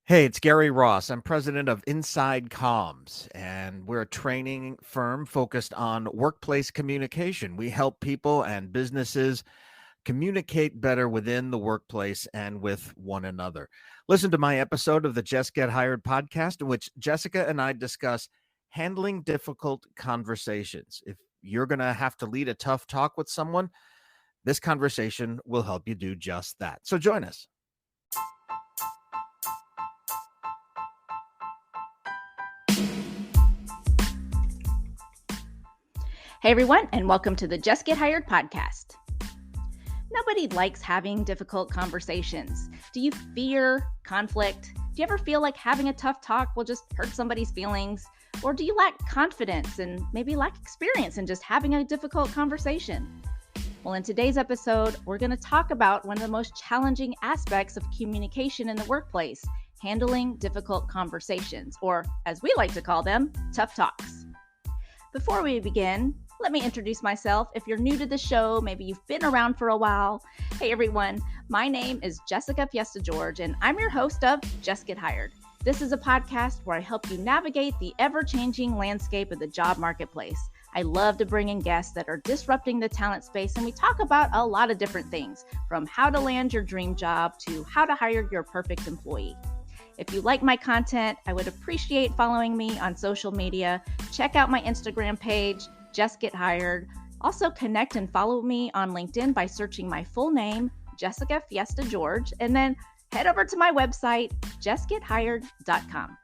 Hey, it's Gary Ross. I'm president of Inside Comms, and we're a training firm focused on workplace communication. We help people and businesses communicate better within the workplace and with one another. Listen to my episode of the Jess Get Hired podcast, in which Jessica and I discuss handling difficult conversations. If you're going to have to lead a tough talk with someone, this conversation will help you do just that. So join us. Hey everyone, and welcome to the Jess Get Hired Podcast. Nobody likes having difficult conversations. Do you fear conflict? Do you ever feel like having a tough talk will just hurt somebody's feelings? Or do you lack confidence and maybe lack experience in just having a difficult conversation? Well, in today's episode, we're going to talk about one of the most challenging aspects of communication in the workplace, handling difficult conversations, or as we like to call them, tough talks. Before we begin, let me introduce myself. If you're new to the show, maybe you've been around for a while. Hey everyone, my name is Jessica Fiesta George, and I'm your host of Jess Get Hired. This is a podcast where I help you navigate the ever-changing landscape of the job marketplace. I love to bring in guests that are disrupting the talent space, and we talk about a lot of different things, from how to land your dream job to how to hire your perfect employee. If you like my content, I would appreciate following me on social media. Check out my Instagram page, Jess Get Hired. Also connect and follow me on LinkedIn by searching my full name, Jessica Fiesta George, and then head over to my website, jessgethired.com.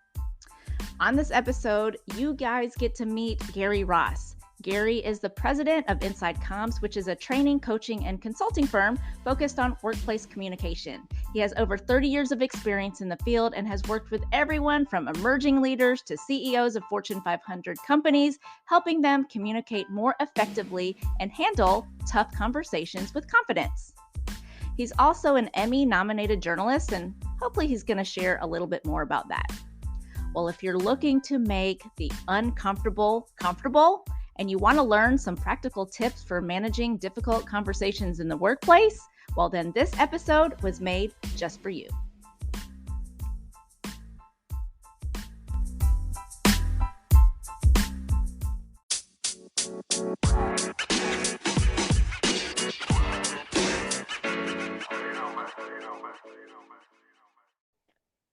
On this episode, you guys get to meet Gary Ross. Gary is the president of Inside Comms, which is a training, coaching, and consulting firm focused on workplace communication. He has over 30 years of experience in the field and has worked with everyone from emerging leaders to CEOs of Fortune 500 companies, helping them communicate more effectively and handle tough conversations with confidence. He's also an Emmy-nominated journalist, and hopefully he's going to share a little bit more about that. Well, if you're looking to make the uncomfortable comfortable, and you want to learn some practical tips for managing difficult conversations in the workplace, well then this episode was made just for you.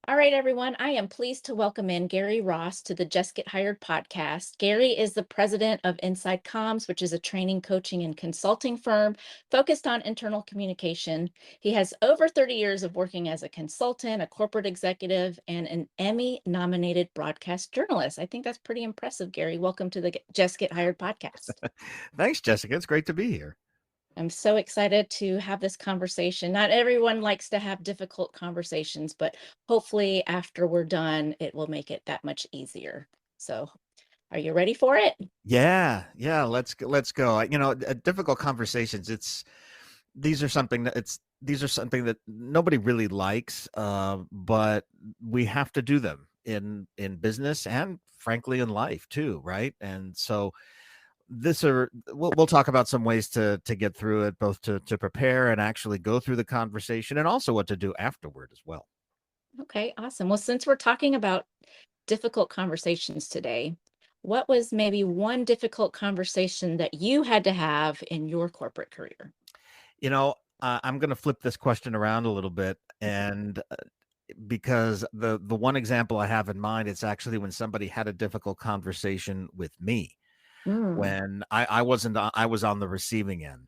All right, everyone, I am pleased to welcome in Gary Ross to the Jess Get Hired podcast. Gary is the president of Inside Comms, which is a training, coaching, and consulting firm focused on internal communication. He has over 30 years of working as a consultant, a corporate executive, and an Emmy-nominated broadcast journalist. I think that's pretty impressive, Gary. Welcome to the Jess Get Hired podcast. Thanks, Jessica. It's great to be here. I'm so excited to have this conversation. Not everyone likes to have difficult conversations, but hopefully after we're done, it will make it that much easier. So are you ready for it? Yeah. Let's go. Difficult conversations. These are something that nobody really likes, but we have to do them in business and frankly in life too, right? And so we'll talk about some ways to get through it, both to prepare and actually go through the conversation, and also what to do afterward as well. Okay, awesome. Well, since we're talking about difficult conversations today, what was maybe one difficult conversation that you had to have in your corporate career? I'm going to flip this question around a little bit, and because the one example I have in mind, it's actually when somebody had a difficult conversation with me. When I was on the receiving end.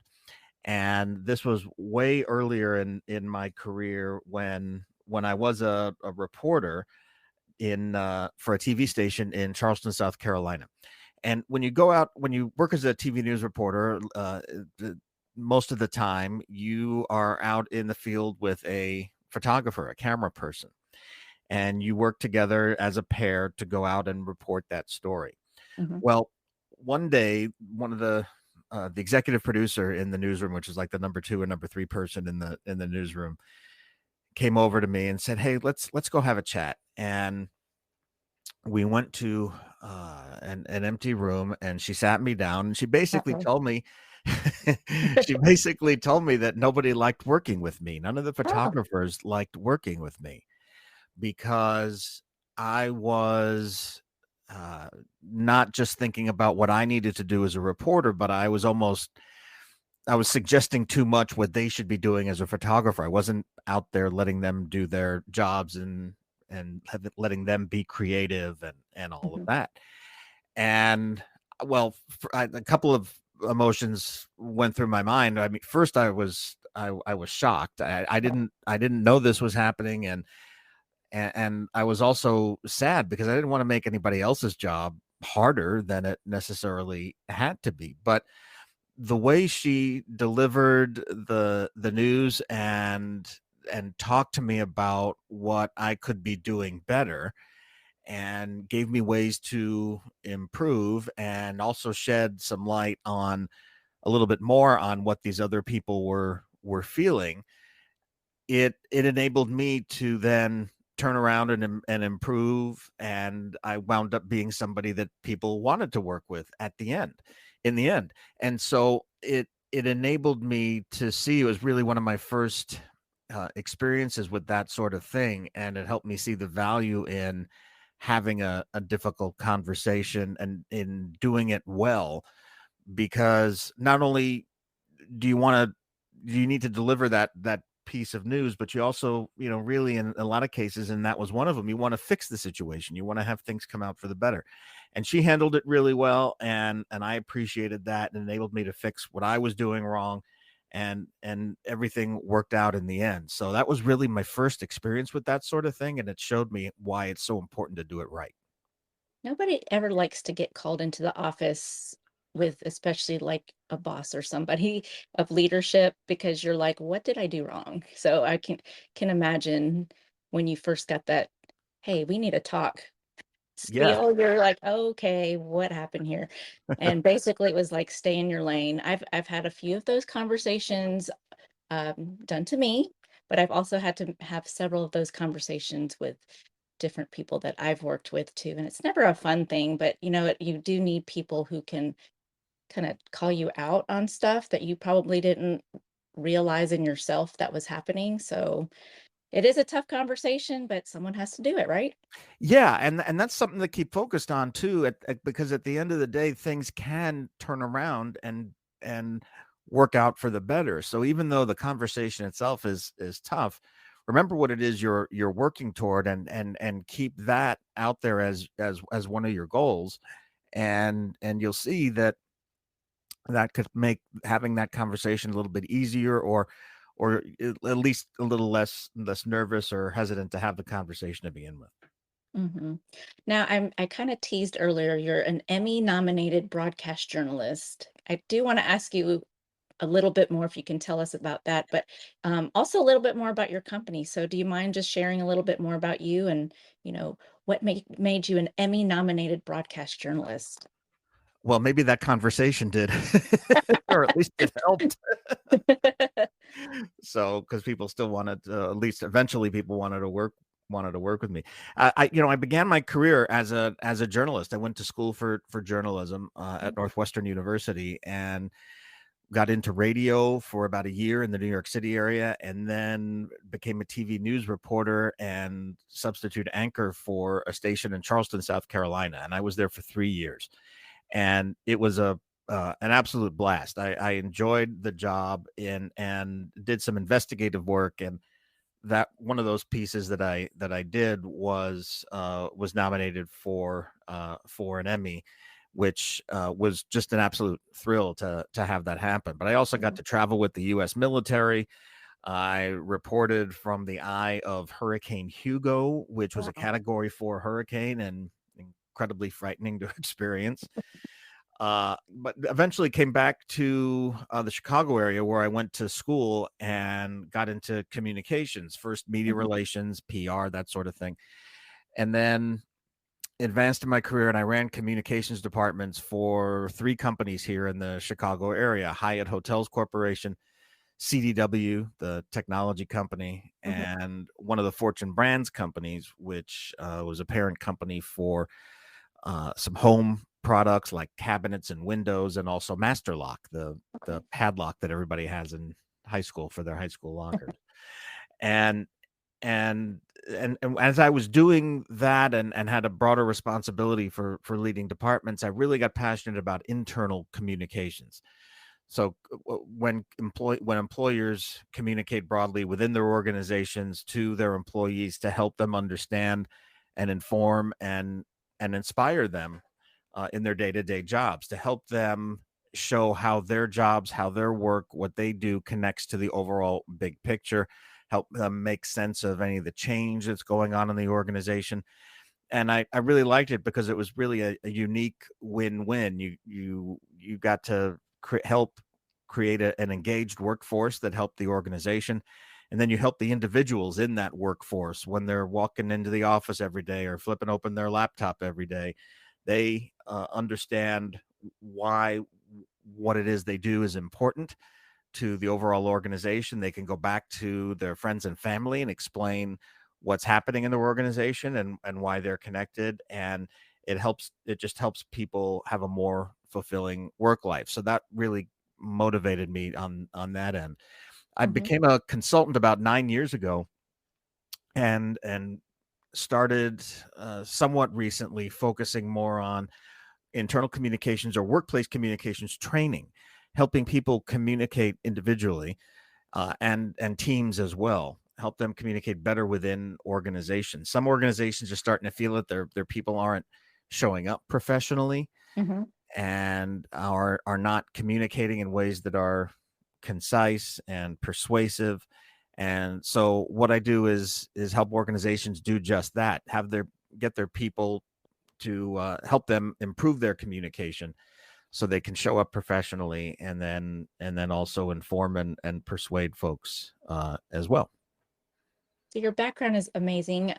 And this was way earlier in my career when I was a reporter for a TV station in Charleston, South Carolina. And when you work as a TV news reporter, most of the time you are out in the field with a photographer, a camera person, and you work together as a pair to go out and report that story. Mm-hmm. Well, one day, one of the executive producer in the newsroom, which is like the number 2 and number 3 person in the newsroom, came over to me and said, "Hey, let's go have a chat." And we went to an empty room, and she sat me down, and she basically told me that nobody liked working with me. None of the photographers liked working with me. because I was not just thinking about what I needed to do as a reporter, but I was suggesting too much what they should be doing as a photographer. I wasn't out there letting them do their jobs and letting them be creative and all of Mhm. that. And well, a couple of emotions went through my mind. I mean, first I was shocked. I didn't know this was happening, and I was also sad because I didn't want to make anybody else's job harder than it necessarily had to be. But the way she delivered the news and talked to me about what I could be doing better and gave me ways to improve and also shed some light on a little bit more on what these other people were feeling, it enabled me to then turn around and improve, and I wound up being somebody that people wanted to work with at the end in the end. And so it enabled me to see. It was really one of my first experiences with that sort of thing, and it helped me see the value in having a difficult conversation and in doing it well, because not only do you want to do you need to deliver that piece of news, but you also, really in a lot of cases, and that was one of them, you want to fix the situation, you want to have things come out for the better. And she handled it really well, and I appreciated that, and enabled me to fix what I was doing wrong, and everything worked out in the end. So that was really my first experience with that sort of thing, and it showed me why it's so important to do it right. Nobody ever likes to get called into the office with, especially like a boss or somebody of leadership, because you're like, what did I do wrong? So I can imagine when you first got that, hey, we need to talk Yeah. spiel, you're like, okay, what happened here? And basically it was like, stay in your lane. I've had a few of those conversations done to me, but I've also had to have several of those conversations with different people that I've worked with too. And it's never a fun thing, but you do need people who can kind of call you out on stuff that you probably didn't realize in yourself that was happening. So it is a tough conversation, but someone has to do it, right? Yeah, and that's something to keep focused on too, because at the end of the day, things can turn around and work out for the better. So even though the conversation itself is tough, remember what it is you're working toward, and keep that out there as one of your goals, and you'll see that that could make having that conversation a little bit easier, or at least a little less nervous or hesitant to have the conversation to begin with. Now, I kind of teased earlier, you're an Emmy nominated broadcast journalist. I do want to ask you a little bit more if you can tell us about that, but also a little bit more about your company. So, do you mind just sharing a little bit more about you and, what made you an Emmy nominated broadcast journalist? Well, maybe that conversation did, or at least it helped. So, because people still wanted at least eventually people wanted to work with me. I began my career as a journalist. I went to school for journalism at Northwestern University, and got into radio for about a year in the New York City area, and then became a TV news reporter and substitute anchor for a station in Charleston, South Carolina. And I was there for 3 years, and it was a an absolute blast. I enjoyed the job and did some investigative work, and that one of those pieces that I did was nominated for an Emmy, which was just an absolute thrill to have that happen. But I also got Mhm. to travel with the U.S. military. I reported from the eye of Hurricane Hugo, which was a Wow. Category 4 hurricane and incredibly frightening to experience. But eventually came back to the Chicago area, where I went to school and got into communications, first media Mhm. relations, PR, that sort of thing. And then advanced in my career, and I ran communications departments for three companies here in the Chicago area: Hyatt Hotels Corporation, CDW, the technology company, Mhm. and one of the Fortune Brands companies, which was a parent company for some home products like cabinets and windows, and also Master Lock, the Okay. padlock that everybody has in high school for their high school lockers. And and and as I was doing that and had a broader responsibility for leading departments, I really got passionate about internal communications. So when employers communicate broadly within their organizations to their employees to help them understand and inform and inspire them in their day-to-day jobs, to help them show how their jobs, how their work, what they do connects to the overall big picture, help them make sense of any of the change that's going on in the organization. And I really liked it because it was really a unique win-win. You got to help create an engaged workforce that helped the organization, and then you help the individuals in that workforce when they're walking into the office every day or flipping open their laptop every day. They understand why what it is they do is important to the overall organization. They can go back to their friends and family and explain what's happening in their organization and why they're connected. And it just helps people have a more fulfilling work life. So that really motivated me on that end. I Hmm. became a consultant about 9 years ago, and started somewhat recently focusing more on internal communications or workplace communications training, helping people communicate individually and teams as well. Help them communicate better within organizations. Some organizations are starting to feel that their people aren't showing up professionally Hmm. and are not communicating in ways that are concise and persuasive. And so what I do is help organizations do just that. Have their get their people to help them improve their communication so they can show up professionally and then also inform and persuade folks as well. So your background is amazing.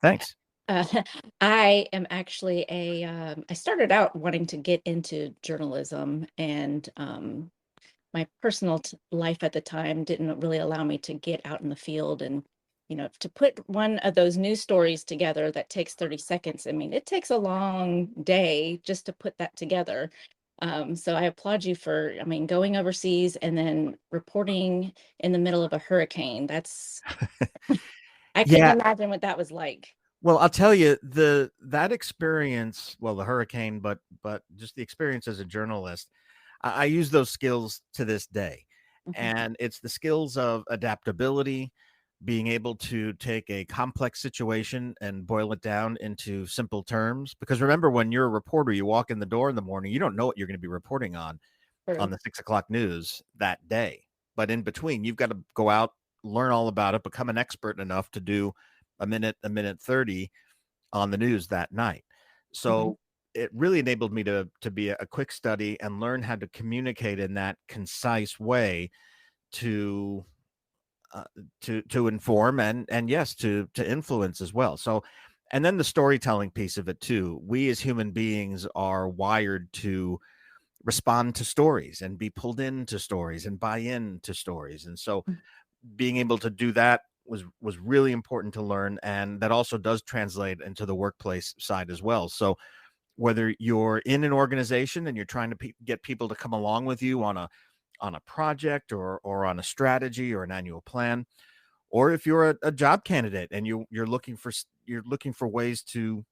Thanks. Uh, I am actually I started out wanting to get into journalism, and my personal life at the time didn't really allow me to get out in the field and, to put one of those news stories together that takes 30 seconds. I mean, it takes a long day just to put that together. So I applaud you for, I mean, going overseas and then reporting in the middle of a hurricane. I couldn't Yeah. imagine what that was like. Well, I'll tell you that experience, well, the hurricane, but just the experience as a journalist, I use those skills to this day. Mhm. And it's the skills of adaptability, being able to take a complex situation and boil it down into simple terms. Because remember, when you're a reporter, you walk in the door in the morning, you don't know what you're going to be reporting on True. the 6 o'clock news that day. But in between, you've got to go out, learn all about it, become an expert enough to do a minute 30 on the news that night. Mhm. So it really enabled me to be a quick study and learn how to communicate in that concise way to uh, to inform and yes to influence as well. So and then the storytelling piece of it too. We as human beings are wired to respond to stories and be pulled into stories and buy into stories. And so being able to do that was really important to learn, and that also does translate into the workplace side as well. So whether you're in an organization and you're trying to get people to come along with you on a project or on a strategy or an annual plan, or if you're a job candidate and you're looking for ways to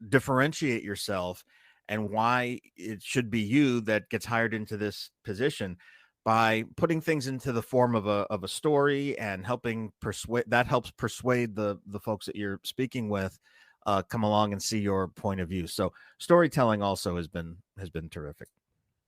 differentiate yourself and why it should be you that gets hired into this position, by putting things into the form of a story and helping persuade, that helps persuade the folks that you're speaking with come along and see your point of view. So storytelling also has been terrific.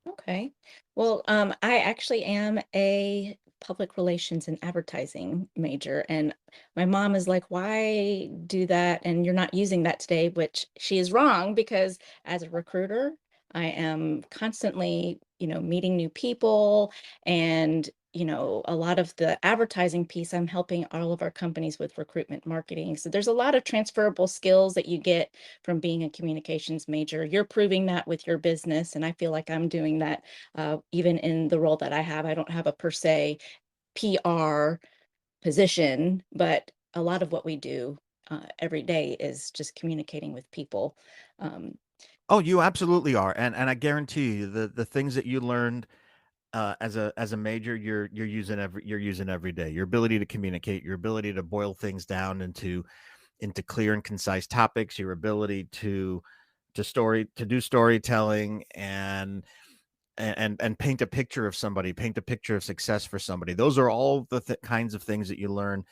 Okay. Well, I actually am a public relations and advertising major, and my mom is like, "Why do that? And you're not using that today," which she is wrong because as a recruiter, I am constantly, meeting new people, and a lot of the advertising piece, I'm helping all of our companies with recruitment marketing. So there's a lot of transferable skills that you get from being a communications major. You're proving that with your business, and I feel like I'm doing that even in the role that I have. I don't have a per se PR position, but a lot of what we do every day is just communicating with people. Um, Oh, you absolutely are, and I guarantee you the things that you learned as a major, you're using every day. Your ability to communicate, your ability to boil things down into clear and concise topics, your ability to do storytelling and paint a picture of somebody, paint a picture of success for somebody. Those are all the kinds of things that you learn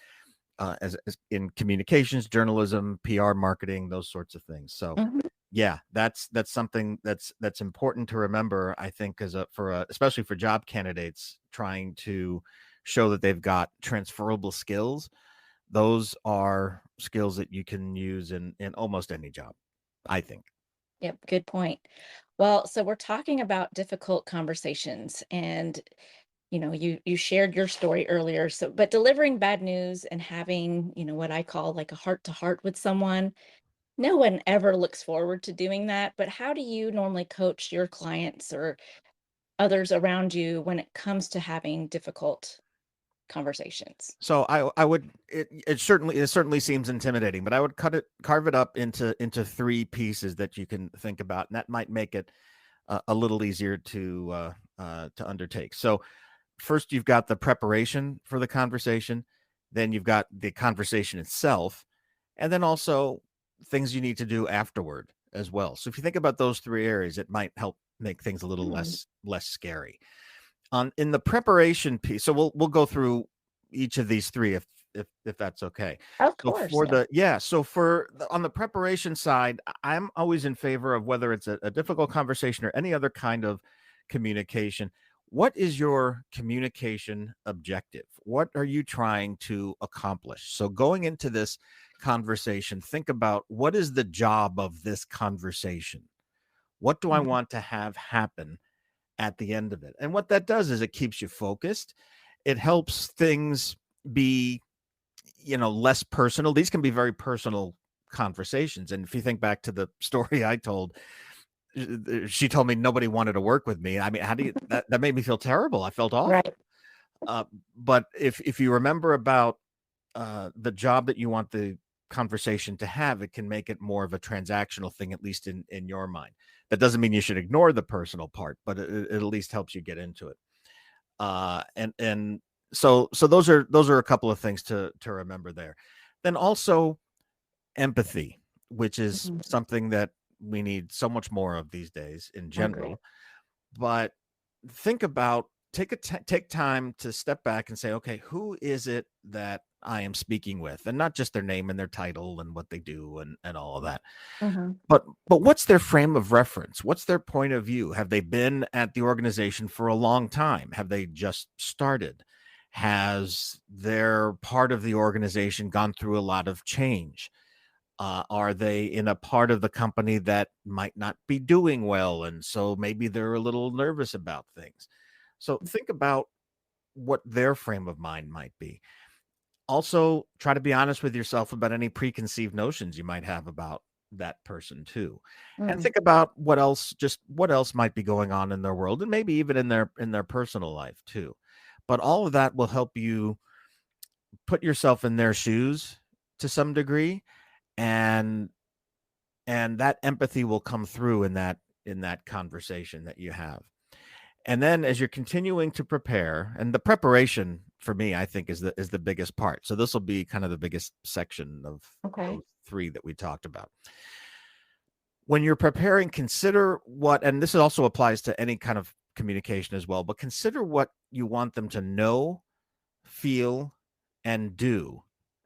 as in communications, journalism, PR, marketing, those sorts of things. So Mhm. yeah, that's something that's important to remember. I think especially for job candidates trying to show that they've got transferable skills. Those are skills that you can use in almost any job, I think. Yep, good point. Well, so we're talking about difficult conversations, and you shared your story earlier. So, but delivering bad news and having, what I call like a heart to heart with someone, no one ever looks forward to doing that. But how do you normally coach your clients or others around you when it comes to having difficult conversations? So I would it certainly seems intimidating, but I would carve it up into three pieces that you can think about, and that might make it a little easier to undertake. So first, you've got the preparation for the conversation, then you've got the conversation itself, and then also things you need to do afterward as well. So if you think about those three areas, it might help make things a little Hmm. less scary. On in the preparation piece, so we'll go through each of these three if that's okay. Of So course, for yeah. the yeah, so for on the preparation side, I'm always in favor of whether it's a difficult conversation or any other kind of communication. What is your communication objective? What are you trying to accomplish? So going into this conversation, think about what is the job of this conversation? What do I Mhm. want to have happen at the end of it? And what that does is it keeps you focused. It helps things be, less personal. These can be very personal conversations. And if you think back to the story I told, she told me nobody wanted to work with me. I mean, how do you that made me feel terrible. I felt awful. Right. Uh, but if you remember about the job that you want the conversation to have, it can make it more of a transactional thing, at least in your mind. That doesn't mean you should ignore the personal part, but it at least helps you get into it. And so those are a couple of things to remember there. Then also empathy, which is Mhm. something that we need so much more of these days in I agree. general. But think about take time to step back and say, okay, who is it that I am speaking with, and not just their name and their title and what they do and all of that, Hmm. but what's their frame of reference? What's their point of view? Have they been at the organization for a long time? Have they just started? Has their part of the organization gone through a lot of change? Are they in a part of the company that might not be doing well? And so maybe they're a little nervous about things. So think about what their frame of mind might be. Also, try to be honest with yourself about any preconceived notions you might have about that person too. And Mm. think about what else might be going on in their world and maybe even in their personal life too. But all of that will help you put yourself in their shoes to some degree, and that empathy will come through in that conversation that you have. And then as you're continuing to prepare, and the preparation for me, I think is the biggest part. So this will be kind of the biggest section of Okay. those three that we talked about. When you're preparing, consider what, and this also applies to any kind of communication as well, but consider what you want them to know, feel, and do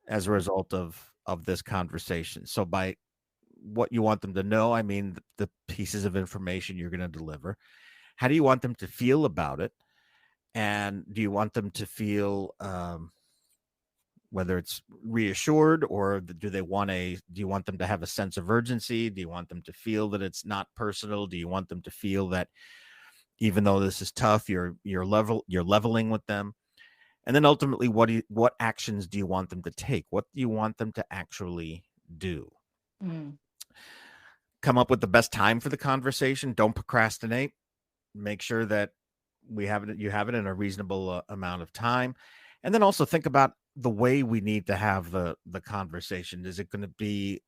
as a result of this conversation. So by what you want them to know, I mean the pieces of information you're going to deliver. How do you want them to feel about it? And do you want them to feel whether it's reassured, or do you want them to have a sense of urgency? Do you want them to feel that it's not personal? Do you want them to feel that even though this is tough, you're leveling with them? And then ultimately, what actions do you want them to take? What do you want them to actually do? Mm. Come up with the best time for the conversation. Don't procrastinate. Make sure that you have it in a reasonable amount of time. And then also think about the way we need to have the conversation. Is it going to be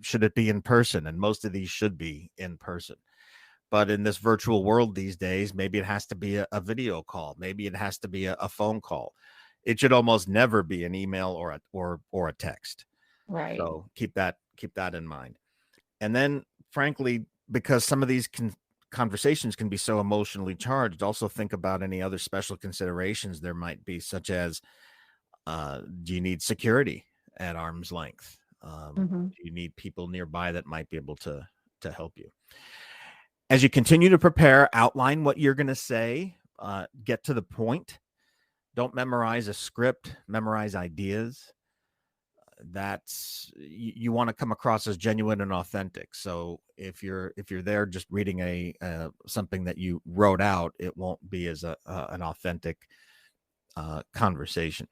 should it be in person? And most of these should be in person. But in this virtual world these days, maybe it has to be a video call. Maybe it has to be a phone call. It should almost never be an email or a text. Right. So keep that in mind. And then, frankly, because some of these conversations can be so emotionally charged, also think about any other special considerations there might be, such as do you need security at arm's length? Hmm. Do you need people nearby that might be able to help you? As you continue to prepare, outline what you're going to say. Get to the point. Don't memorize a script. Memorize ideas. That's you want to come across as genuine and authentic. So if you're there just reading a something that you wrote out, it won't be as an authentic conversation.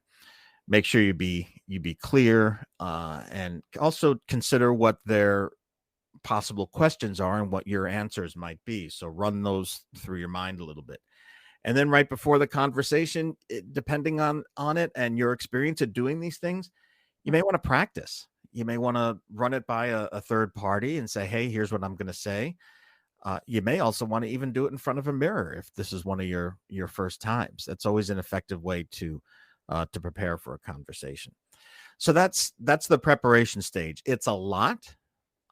Make sure you be clear, and also consider what their possible questions are and what your answers might be. So run those through your mind a little bit. And then right before the conversation, depending on it and your experience at doing these things, you may want to practice. You may want to run it by a third party and say, hey, here's what I'm going to say. You may also want to even do it in front of a mirror if this is one of your first times. That's always an effective way to prepare for a conversation. So that's the preparation stage. It's a lot,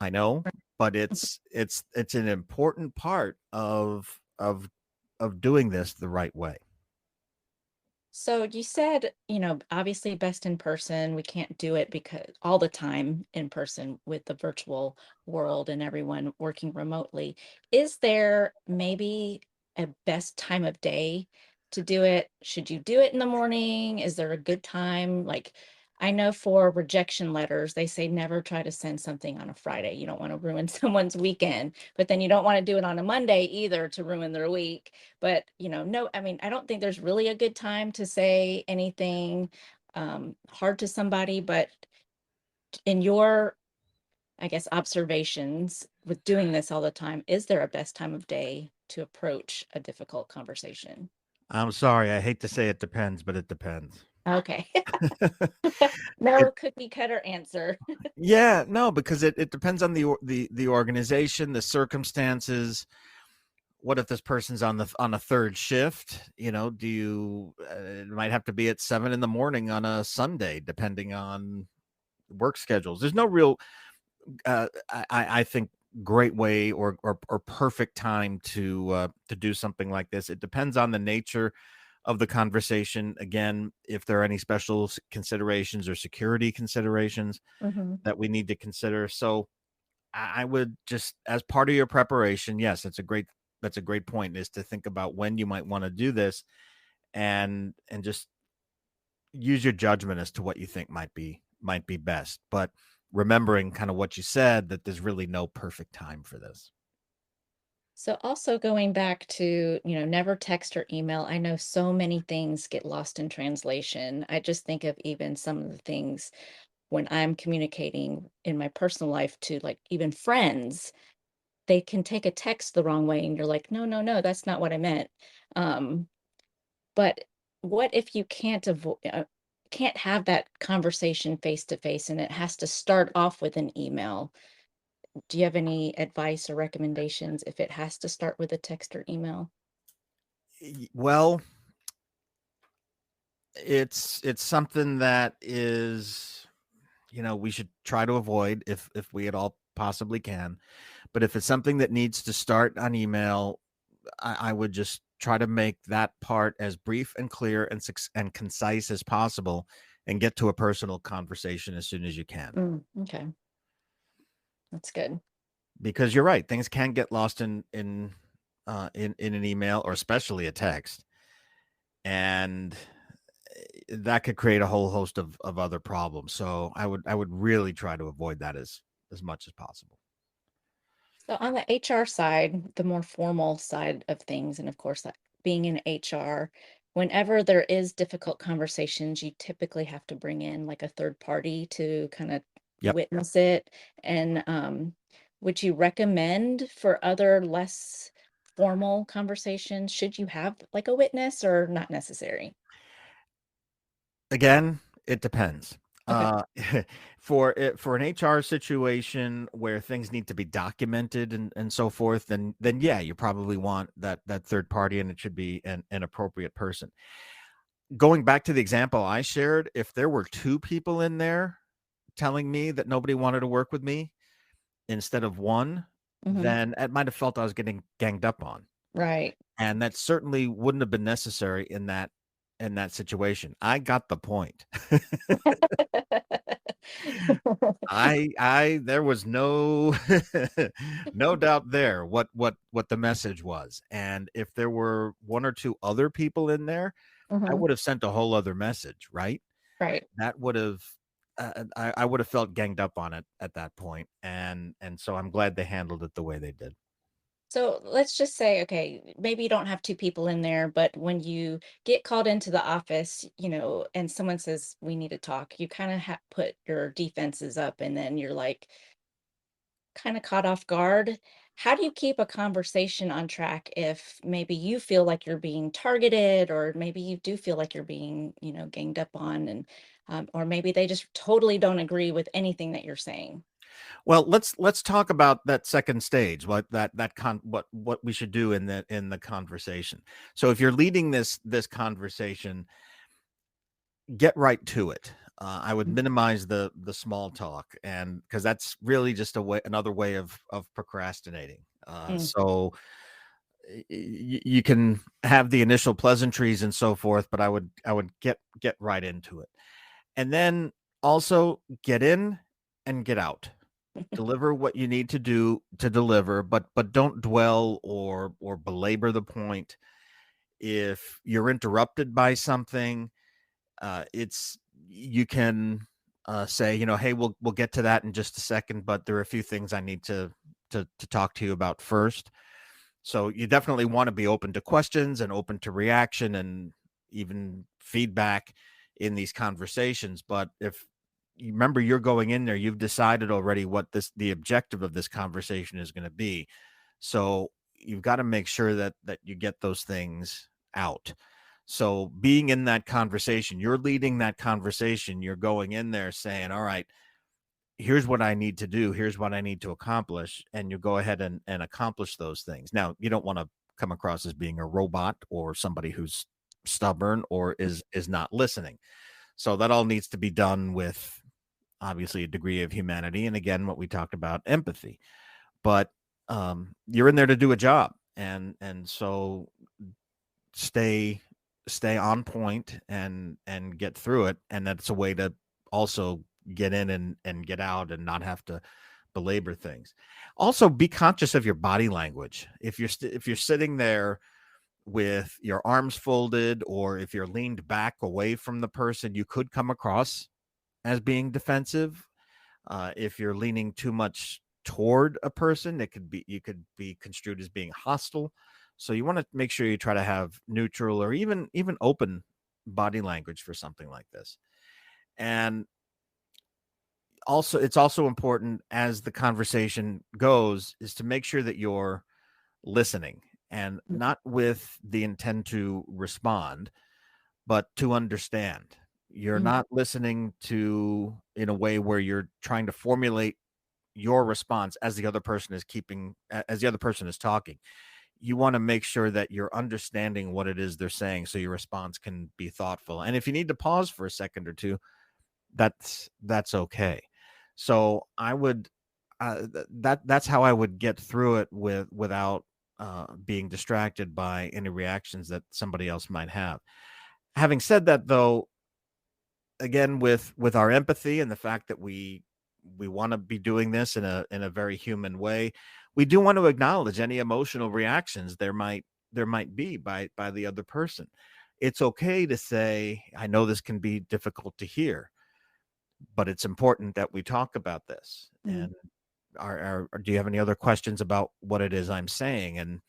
I know, but it's an important part of doing this the right way. So you said, obviously best in person. We can't do it because all the time in person with the virtual world and everyone working remotely. Is there maybe a best time of day to do it? Should you do it in the morning? Is there a good time? Like, I know for rejection letters, they say never try to send something on a Friday. You don't want to ruin someone's weekend, but then you don't want to do it on a Monday either to ruin their week. But, no, I mean, I don't think there's really a good time to say anything hard to somebody, but in your, I guess, observations with doing this all the time, is there a best time of day to approach a difficult conversation? I'm sorry, I hate to say it depends, but it depends. Okay. It No cookie cutter answer. Yeah, no, because it depends on the organization, the circumstances. What if this person's on a third shift? Do you it might have to be at 7 in the morning on a Sunday, depending on work schedules. There's no real I think great way or perfect time to do something like this. It depends on the nature of the conversation. Again, if there are any special considerations or security considerations Hmm. that we need to consider. So I would just, as part of your preparation, yes, that's a great point, is to think about when you might want to do this, and just use your judgment as to what you think might be best. But remembering kind of what you said, that there's really no perfect time for this. So also going back to, never text or email. I know so many things get lost in translation. I just think of even some of the things when I'm communicating in my personal life to like even friends, they can take a text the wrong way and you're like, no, no, no, that's not what I meant. Um, but what if you can't have that conversation face to face and it has to start off with an email? Do you have any advice or recommendations if it has to start with a text or email? Well, it's something that is, we should try to avoid if we at all possibly can. But if it's something that needs to start on email, I would just try to make that part as brief and clear and concise as possible, and get to a personal conversation as soon as you can. Okay, that's good. Because you're right, things can get lost in an email, or especially a text, and that could create a whole host of other problems. So I would really try to avoid that as much as possible. So on the HR side, the more formal side of things, and of course, that being in HR, whenever there is difficult conversations, you typically have to bring in like a third party to kind of Yep. witness it. And would you recommend for other less formal conversations, should you have like a witness or not necessary? Again, it depends. Okay. Uh, for an HR situation where things need to be documented and so forth, then yeah, you probably want that third party, and it should be an appropriate person. Going back to the example I shared, if there were two people in there telling me that nobody wanted to work with me instead of one, Hmm. then it might have felt I was getting ganged up on. Right. And that certainly wouldn't have been necessary in that situation. I got the point. I there was no no doubt there what the message was. And if there were one or two other people in there, I Hmm. would have sent a whole other message, right? Right. That would have I would have felt ganged up on it at that point, and so I'm glad they handled it the way they did. So let's just say, okay, maybe you don't have two people in there, but when you get called into the office, and someone says, we need to talk, you kind of put your defenses up and then you're like kind of caught off guard. How do you keep a conversation on track if maybe you feel like you're being targeted, or maybe you do feel like you're being, ganged up on, and or maybe they just totally don't agree with anything that you're saying? Well, let's talk about that second stage, what we should do in the conversation. So if you're leading this conversation, get right to it. I would Mm. minimize the small talk, and because that's really just another way of procrastinating. Mm. So you can have the initial pleasantries and so forth, but I would get right into it, and then also get in and get out. Deliver what you need to do to deliver, but don't dwell or belabor the point. If you're interrupted by something, it's you can say, hey, we'll get to that in just a second, but there are a few things I need to talk to you about first. So you definitely want to be open to questions and open to reaction and even feedback in these conversations. But if you remember you're going in there, you've decided already what the objective of this conversation is going to be. So you've got to make sure that you get those things out. So being in that conversation, you're leading that conversation, you're going in there saying, all right, here's what I need to do, here's what I need to accomplish, and you go ahead and accomplish those things. Now, you don't want to come across as being a robot or somebody who's stubborn or is not listening. So that all needs to be done with obviously a degree of humanity and again what we talked about, empathy. But you're in there to do a job, and so stay stay on point and get through it, and that's a way to also get in and get out and not have to belabor things. Also be conscious of your body language. If you're sitting there with your arms folded, or if you're leaned back away from the person, you could come across as being defensive. If you're leaning too much toward a person, you could be construed as being hostile. So you want to make sure you try to have neutral or even open body language for something like this. And also, it's also important as the conversation goes is to make sure that you're listening, and not with the intent to respond, but to understand. You're Mm. not listening to in a way where you're trying to formulate your response as the other person is talking. You want to make sure that you're understanding what it is they're saying so your response can be thoughtful. And if you need to pause for a second or two, that's okay. So I would that's how I would get through it without being distracted by any reactions that somebody else might have. Having said that, though, again, with our empathy and the fact that we want to be doing this in a very human way, we do want to acknowledge any emotional reactions there might be by the other person. It's okay to say, I know this can be difficult to hear, but it's important that we talk about this. Mm. And do you have any other questions about what it is I'm saying? And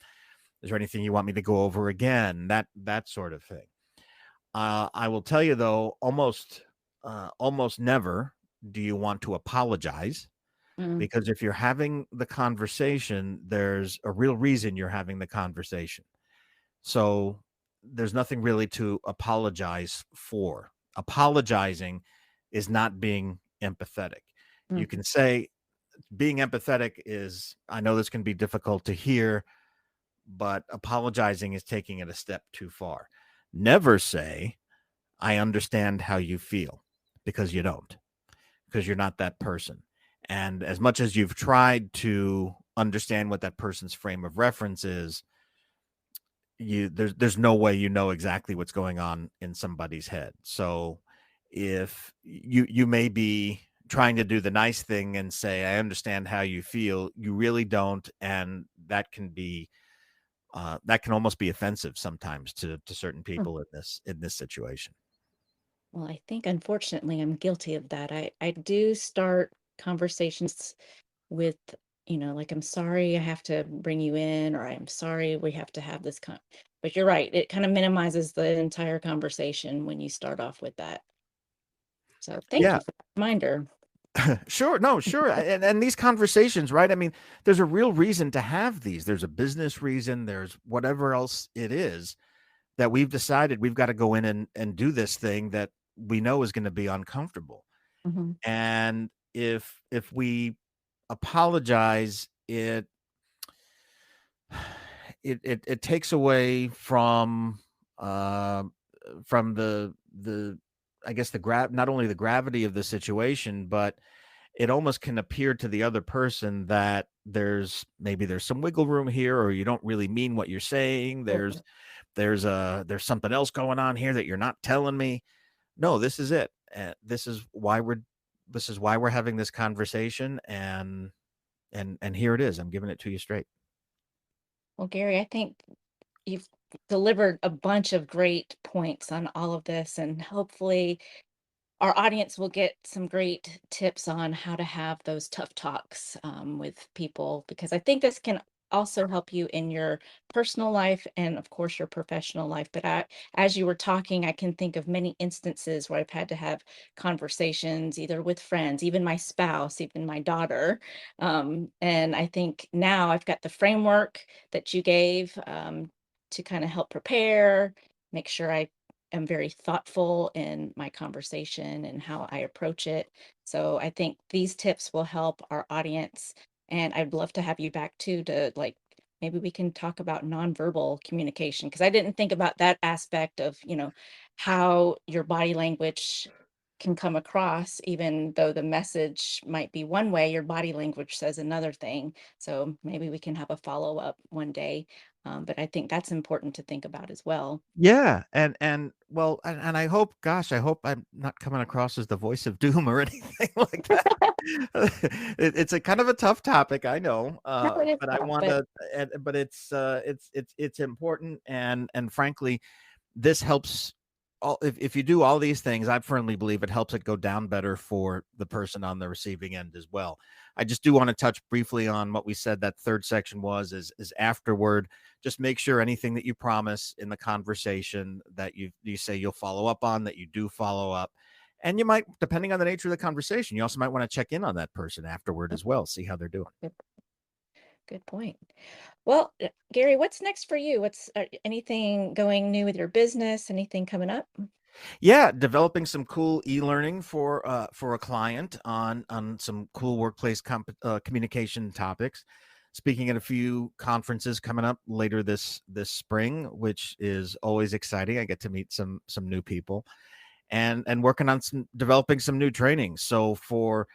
is there anything you want me to go over again? That sort of thing. I will tell you though, almost never do you want to apologize, Mm. because if you're having the conversation, there's a real reason you're having the conversation. So there's nothing really to apologize for. Apologizing is not being empathetic. You Mhm. can say being empathetic is, I know this can be difficult to hear, but apologizing is taking it a step too far. Never say, I understand how you feel, because you don't, because you're not that person. And as much as you've tried to understand what that person's frame of reference is, there's no way you know exactly what's going on in somebody's head. So if you may be trying to do the nice thing and say, I understand how you feel, you really don't, and that can be that can almost be offensive sometimes to certain Mm. people in this situation. Well, I think unfortunately I'm guilty of that. I do start conversations with, like, I'm sorry I have to bring you in, or I'm sorry we have to have this but you're right. It kind of minimizes the entire conversation when you start off with that. So thank Yeah. you for the reminder. Sure. No, sure. And these conversations, right? I mean, there's a real reason to have these. There's a business reason, there's whatever else it is that we've decided we've got to go in and do this thing that we know is going to be uncomfortable. Mhm. And if we apologize, it takes away uh from the I guess not only the gravity of the situation, but it almost can appear to the other person that there's some wiggle room here, or you don't really mean what you're saying. Sure. There's something else going on here that you're not telling me. No, this is it. This is why we're having this conversation, and here it is. I'm giving it to you straight. Well, Gary, I think you've delivered a bunch of great points on all of this, and hopefully our audience will get some great tips on how to have those tough talks with people, because I think this can also help you in your personal life and, of course, your professional life. But as you were talking, I can think of many instances where I've had to have conversations either with friends, even my spouse, even my daughter. And I think now I've got the framework that you gave to kind of help prepare, make sure I am very thoughtful in my conversation and how I approach it. So I think these tips will help our audience. And I'd love to have you back too, to, like, maybe we can talk about nonverbal communication, because I didn't think about that aspect of, how your body language can come across. Even though the message might be one way, your body language says another thing. So maybe we can have a follow up one day. But I think that's important to think about as well. Yeah, and well, and I hope, gosh, I hope I'm not coming across as the voice of doom or anything like that. It's a kind of a tough topic, I know, No, it is but I tough, want but to, but it's important, and frankly, this helps. If you do all these things, I firmly believe it helps it go down better for the person on the receiving end as well. I just do want to touch briefly on what we said that third section is afterward. Just make sure anything that you promise in the conversation that you say you'll follow up on, that you do follow up. And you might, depending on the nature of the conversation, you also might want to check in on that person afterward as well, see how they're doing. good, good point. Well, Gary, what's next for you? What's anything going new with your business? Anything coming up? Yeah, developing some cool e-learning for a client on some cool workplace communication topics. Speaking at a few conferences coming up later this spring, which is always exciting. I get to meet some new people, and working on some developing some new trainings. So for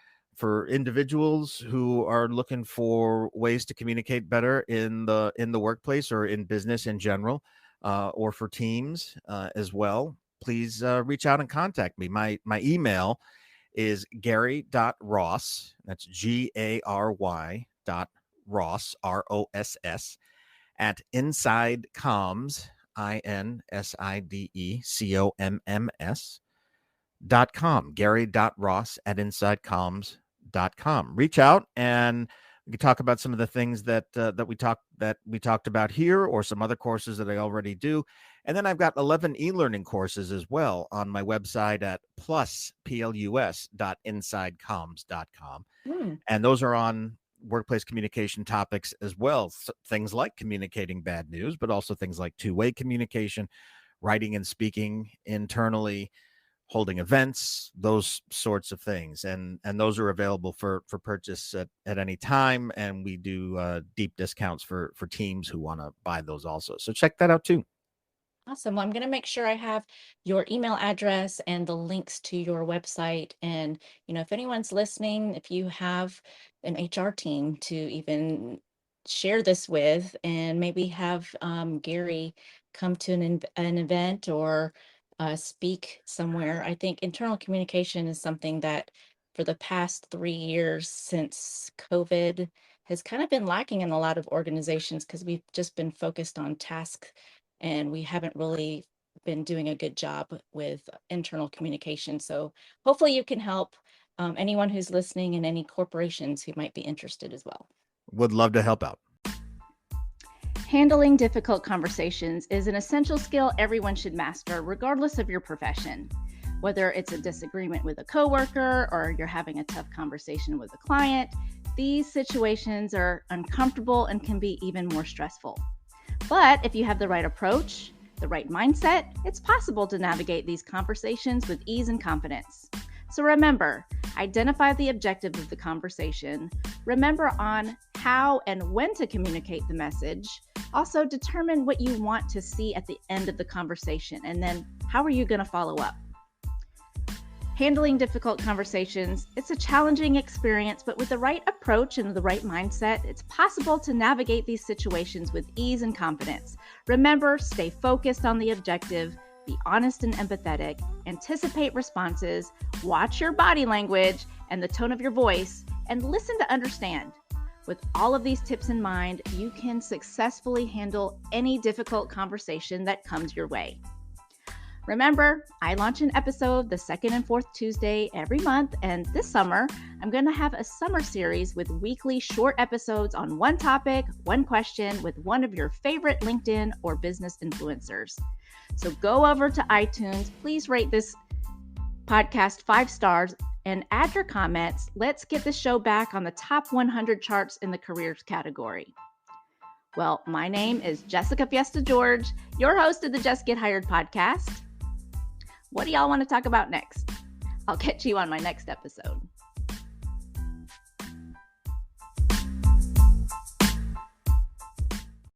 individuals who are looking for ways to communicate better in the workplace or in business in general, or for teams as well, please reach out and contact me. My email is gary.ross, that's GARY .Ross, ROSS, at insidecoms, INSIDECOMMS Gary.Ross at insidecoms.com. Reach out and we can talk about some of the things that we talked about here, or some other courses that I already do. And then I've got 11 e-learning courses as well on my website at plus.insidecoms.com. Hmm. And those are on workplace communication topics as well. So things like communicating bad news, but also things like two-way communication, writing and speaking internally, holding events, those sorts of things. And those are available for purchase at any time. And we do deep discounts for teams who want to buy those also. So check that out too. Awesome. Well, I'm going to make sure I have your email address and the links to your website. And, if anyone's listening, if you have an HR team to even share this with, and maybe have Gary come to an event or speak somewhere. I think internal communication is something that for the past 3 years since COVID has kind of been lacking in a lot of organizations because we've just been focused on tasks and we haven't really been doing a good job with internal communication. So hopefully you can help anyone who's listening and any corporations who might be interested as well. Would love to help out. Handling difficult conversations is an essential skill everyone should master, regardless of your profession. Whether it's a disagreement with a coworker or you're having a tough conversation with a client, these situations are uncomfortable and can be even more stressful. But if you have the right approach, the right mindset, it's possible to navigate these conversations with ease and confidence. So remember, identify the objective of the conversation, remember on how and when to communicate the message, also determine what you want to see at the end of the conversation, and then how are you going to follow up? Handling difficult conversations, it's a challenging experience, but with the right approach and the right mindset, it's possible to navigate these situations with ease and confidence. Remember, stay focused on the objective, be honest and empathetic, anticipate responses, watch your body language and the tone of your voice, and listen to understand. With all of these tips in mind, you can successfully handle any difficult conversation that comes your way. Remember, I launch an episode the second and fourth Tuesday every month, and this summer, I'm going to have a summer series with weekly short episodes on one topic, one question with one of your favorite LinkedIn or business influencers. So go over to iTunes, please rate this podcast 5 stars and add your comments. Let's get the show back on the top 100 charts in the careers category. Well, my name is Jessica Fiesta George, your host of the Jess Get Hired podcast. What do y'all want to talk about next? I'll catch you on my next episode.